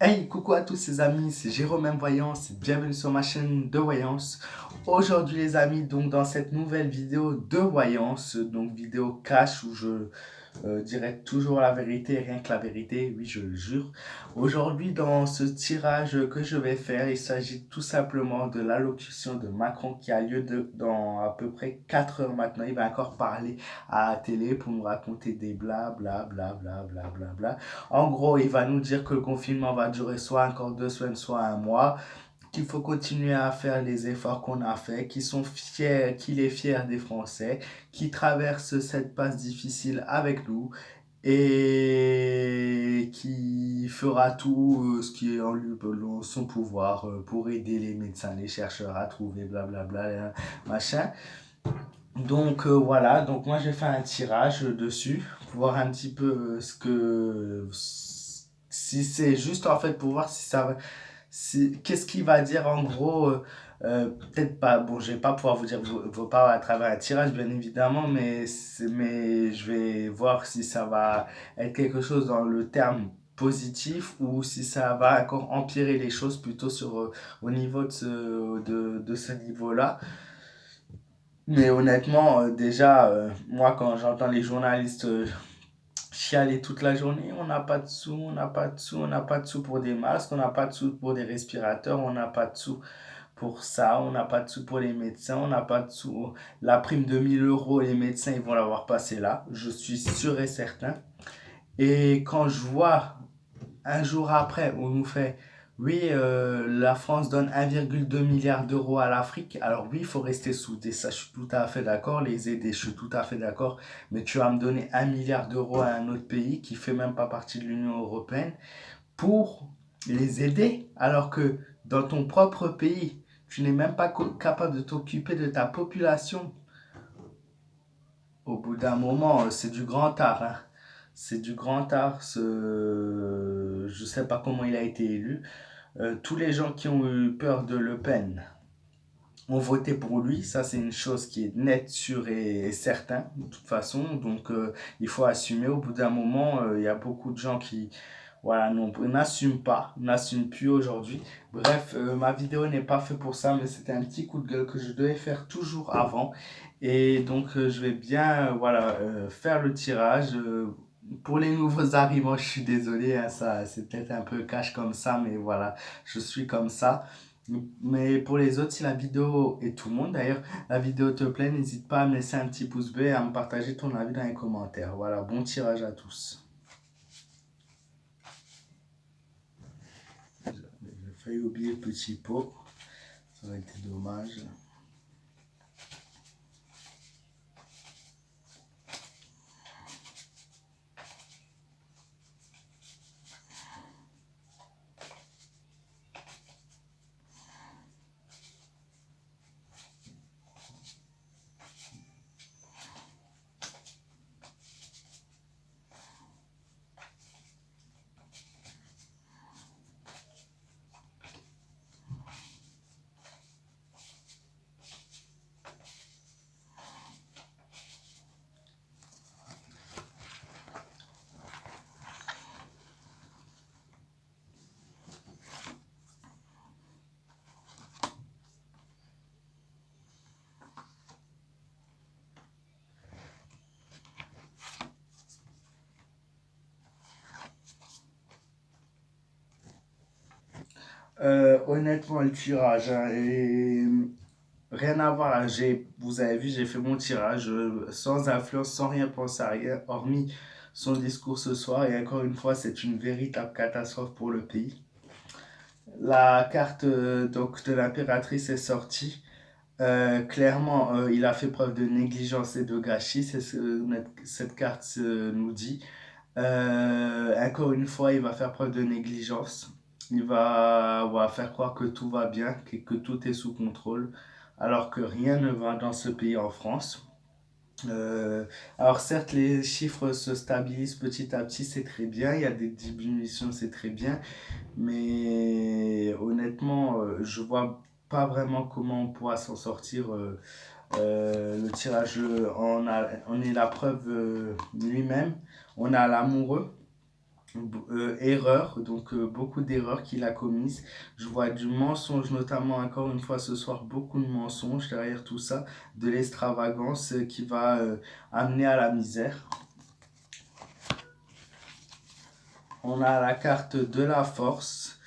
Hey, coucou à tous ces amis, c'est Jérôme M Voyance et bienvenue sur ma chaîne de voyance. Aujourd'hui les amis, donc dans cette nouvelle vidéo de voyance, donc vidéo cash où je dirai toujours la vérité, rien que la vérité, oui je le jure. Aujourd'hui dans ce tirage que je vais faire, il s'agit tout simplement de l'allocution de Macron qui a lieu dans à peu près 4 heures maintenant. Il va encore parler à la télé pour nous raconter des bla bla bla bla bla bla bla. En gros, il va nous dire que le confinement va durer soit encore 2 semaines, soit un mois, qu'il faut continuer à faire les efforts qu'on a fait, qu'il est fier des Français, qui traversent cette passe difficile avec nous et qui fera tout ce qui est en lui, son pouvoir pour aider les médecins, les chercheurs à trouver blablabla, machin. Donc voilà, donc moi j'ai fait un tirage dessus pour voir un petit peu si c'est juste en fait pour voir si ça va, qu'est-ce qu'il va dire en gros. Peut-être pas, bon, je vais pas pouvoir vous dire vos paroles à travers un tirage, bien évidemment, mais je vais voir si ça va être quelque chose dans le terme positif ou si ça va encore empirer les choses plutôt au niveau de ce niveau-là. Mais honnêtement, déjà, moi, quand j'entends les journalistes chialer toute la journée, on n'a pas de sous, on n'a pas de sous, on n'a pas de sous pour des masques, on n'a pas de sous pour des respirateurs, on n'a pas de sous pour ça, on n'a pas de sous pour les médecins, on n'a pas de sous. La prime de 1 000 euros, les médecins, ils vont l'avoir passée là, je suis sûr et certain. Et quand je vois un jour après, on nous fait, oui, la France donne 1,2 milliard d'euros à l'Afrique. Alors oui, il faut rester soudé, ça je suis tout à fait d'accord, les aider, je suis tout à fait d'accord. Mais tu vas me donner 1 milliard d'euros à un autre pays qui fait même pas partie de l'Union européenne pour les aider, alors que dans ton propre pays, tu n'es même pas capable de t'occuper de ta population. Au bout d'un moment, c'est du grand art, hein. C'est du grand art. Je sais pas comment il a été élu. Tous les gens qui ont eu peur de Le Pen ont voté pour lui. Ça, c'est une chose qui est nette, sûre et certaine, de toute façon. Donc, il faut assumer. Au bout d'un moment, il y a beaucoup de gens qui, voilà, n'assument pas, n'assument plus aujourd'hui. Bref, ma vidéo n'est pas faite pour ça, mais c'était un petit coup de gueule que je devais faire toujours avant. Et donc, je vais bien, voilà, faire le tirage. Pour les nouveaux arrivants, je suis désolé, hein, ça, c'est peut-être un peu cash comme ça, mais voilà, je suis comme ça. Mais pour les autres, si la vidéo, et tout le monde d'ailleurs, la vidéo te plaît, n'hésite pas à me laisser un petit pouce bleu et à me partager ton avis dans les commentaires. Voilà, bon tirage à tous. J'ai failli oublier le petit pot, ça aurait été dommage. Honnêtement, le tirage, hein, et rien à voir, hein, vous avez vu, j'ai fait mon tirage sans influence, sans rien penser à rien, hormis son discours ce soir. Et encore une fois, c'est une véritable catastrophe pour le pays. La carte donc, de l'impératrice est sortie. Clairement, il a fait preuve de négligence et de gâchis, c'est ce que cette carte nous dit. Encore une fois, il va faire preuve de négligence. Il va faire croire que tout va bien, que tout est sous contrôle, alors que rien ne va dans ce pays en France. Alors certes, les chiffres se stabilisent petit à petit, c'est très bien. Il y a des diminutions, c'est très bien. Mais honnêtement, je vois pas vraiment comment on pourra s'en sortir. Le tirage on est la preuve lui-même. On a l'amoureux. erreurs, donc beaucoup d'erreurs qu'il a commises. Je vois du mensonge, notamment encore une fois ce soir, beaucoup de mensonges derrière tout ça, de l'extravagance qui va amener à la misère. On a la carte de la force.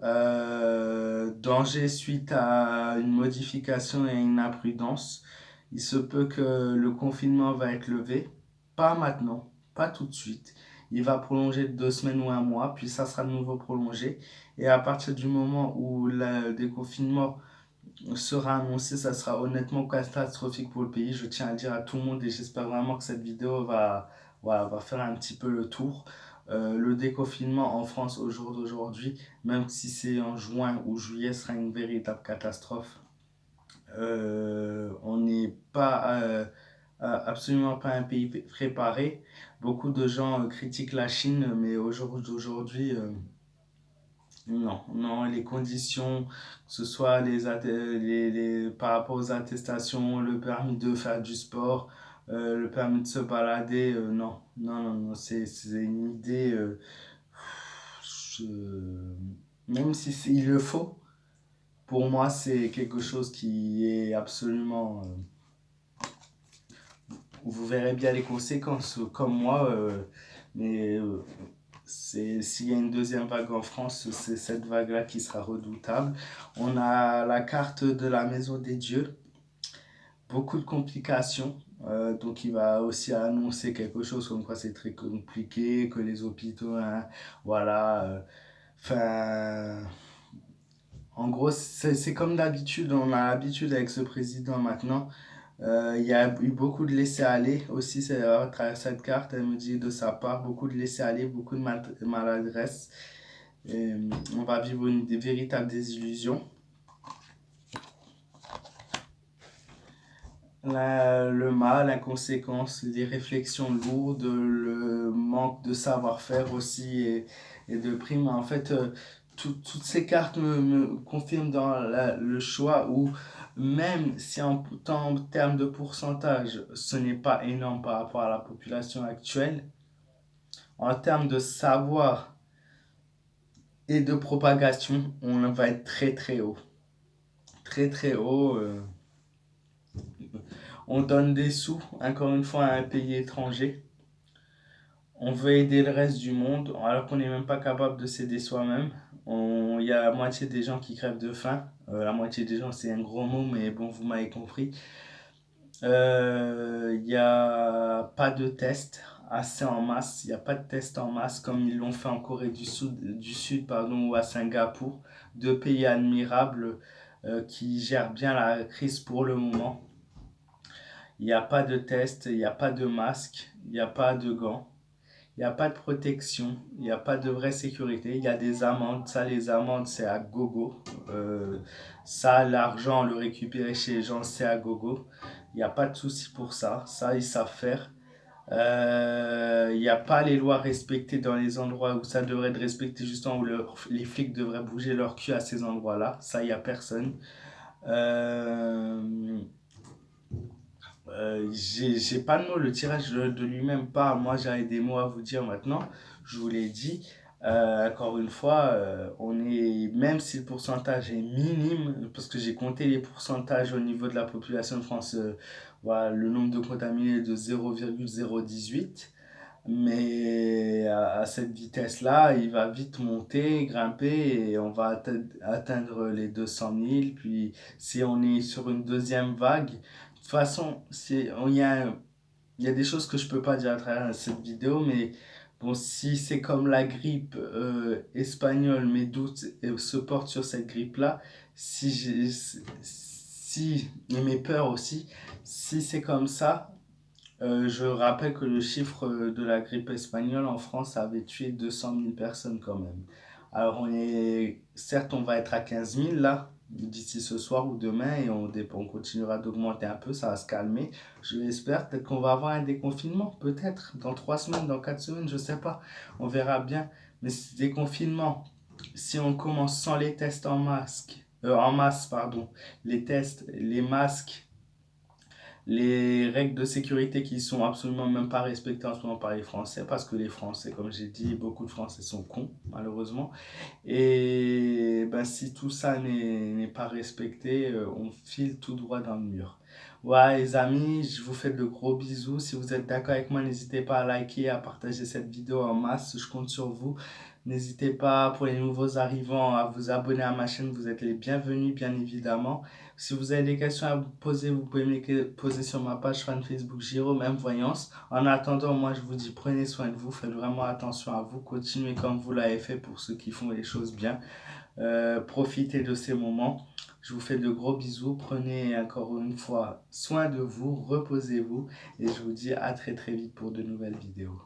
Danger suite à une modification et une imprudence. Il se peut que le confinement va être levé, pas maintenant, pas tout de suite. Il va prolonger de 2 semaines ou un mois, puis ça sera de nouveau prolongé. Et à partir du moment où le déconfinement sera annoncé, ça sera honnêtement catastrophique pour le pays. Je tiens à le dire à tout le monde et j'espère vraiment que cette vidéo va faire un petit peu le tour. Le déconfinement en France au jour d'aujourd'hui, même si c'est en juin ou juillet, sera une véritable catastrophe. On n'est pas absolument pas un pays préparé. Beaucoup de gens critiquent la Chine, mais au jour d'aujourd'hui, non, non, les conditions, que ce soit par rapport aux attestations, le permis de faire du sport, le permis de se balader, non, non, non, non, c'est une idée, je- même si il le faut, pour moi, c'est quelque chose qui est absolument, vous verrez bien les conséquences, comme moi, mais s'il y a une deuxième vague en France, c'est cette vague-là qui sera redoutable. On a la carte de la maison des dieux, beaucoup de complications. Donc il va aussi annoncer quelque chose comme quoi c'est très compliqué, que les hôpitaux, hein, voilà. Enfin, en gros, c'est comme d'habitude, on a l'habitude avec ce président maintenant. Il y a eu beaucoup de laisser-aller aussi c'est à travers cette carte. Elle me dit de sa part beaucoup de laisser-aller, beaucoup de maladresse. Et on va vivre des véritables désillusions. Le mal, l'inconséquence, les réflexions lourdes, le manque de savoir-faire aussi et de primes. En fait, toutes ces cartes me confirment dans le choix où même si en termes de pourcentage, ce n'est pas énorme par rapport à la population actuelle, en termes de savoir et de propagation, on va être très très haut. Très très haut. On donne des sous, encore une fois, à un pays étranger. On veut aider le reste du monde alors qu'on n'est même pas capable de s'aider soi-même. Il y a la moitié des gens qui crèvent de faim. La moitié des gens, c'est un gros mot, mais bon, vous m'avez compris. Il n'y a pas de tests assez en masse. Il n'y a pas de tests en masse comme ils l'ont fait en Corée du Sud pardon, ou à Singapour. Deux pays admirables qui gèrent bien la crise pour le moment. Il n'y a pas de test, il n'y a pas de masque, il n'y a pas de gants, il n'y a pas de protection, il n'y a pas de vraie sécurité. Il y a des amendes, ça les amendes c'est à gogo. Ça l'argent, le récupérer chez les gens c'est à gogo. Il n'y a pas de souci pour ça, ça ils savent faire. Il n'y a pas les lois respectées dans les endroits où ça devrait être respecté, justement où les flics devraient bouger leur cul à ces endroits-là. Ça, il n'y a personne. Euh, j'ai pas de mots, le tirage de lui-même pas. Moi, j'avais des mots à vous dire maintenant, je vous l'ai dit. Encore une fois, on est, même si le pourcentage est minime, parce que j'ai compté les pourcentages au niveau de la population de France, voilà, le nombre de contaminés est de 0,018. Mais à cette vitesse-là, il va vite monter, grimper et on va atteindre les 200 000. Puis si on est sur une deuxième vague, de toute façon, il y a des choses que je peux pas dire à travers cette vidéo, mais bon, si c'est comme la grippe espagnole, mes doutes se portent sur cette grippe-là, et mes peurs aussi, si c'est comme ça, je rappelle que le chiffre de la grippe espagnole en France avait tué 200 000 personnes quand même. Alors certes on va être à 15 000 là, d'ici ce soir ou demain et on continuera d'augmenter un peu, ça va se calmer. Je l'espère, peut-être qu'on va avoir un déconfinement, peut-être dans 3 semaines, dans 4 semaines, je sais pas. On verra bien. Mais ce déconfinement, si on commence sans les tests en masse, pardon, les tests, les masques, les règles de sécurité qui sont absolument même pas respectées en ce moment par les Français, parce que les Français, comme j'ai dit, beaucoup de Français sont cons, malheureusement. Et ben, si tout ça n'est pas respecté, on file tout droit dans le mur. Voilà les amis, je vous fais de gros bisous. Si vous êtes d'accord avec moi, n'hésitez pas à liker, à partager cette vidéo en masse. Je compte sur vous. N'hésitez pas pour les nouveaux arrivants à vous abonner à ma chaîne. Vous êtes les bienvenus, bien évidemment. Si vous avez des questions à vous poser, vous pouvez me les poser sur ma page fan Facebook Giro, même Voyance. En attendant, moi je vous dis prenez soin de vous, faites vraiment attention à vous, continuez comme vous l'avez fait pour ceux qui font les choses bien. Profitez de ces moments. Je vous fais de gros bisous. Prenez encore une fois soin de vous, reposez-vous et je vous dis à très très vite pour de nouvelles vidéos.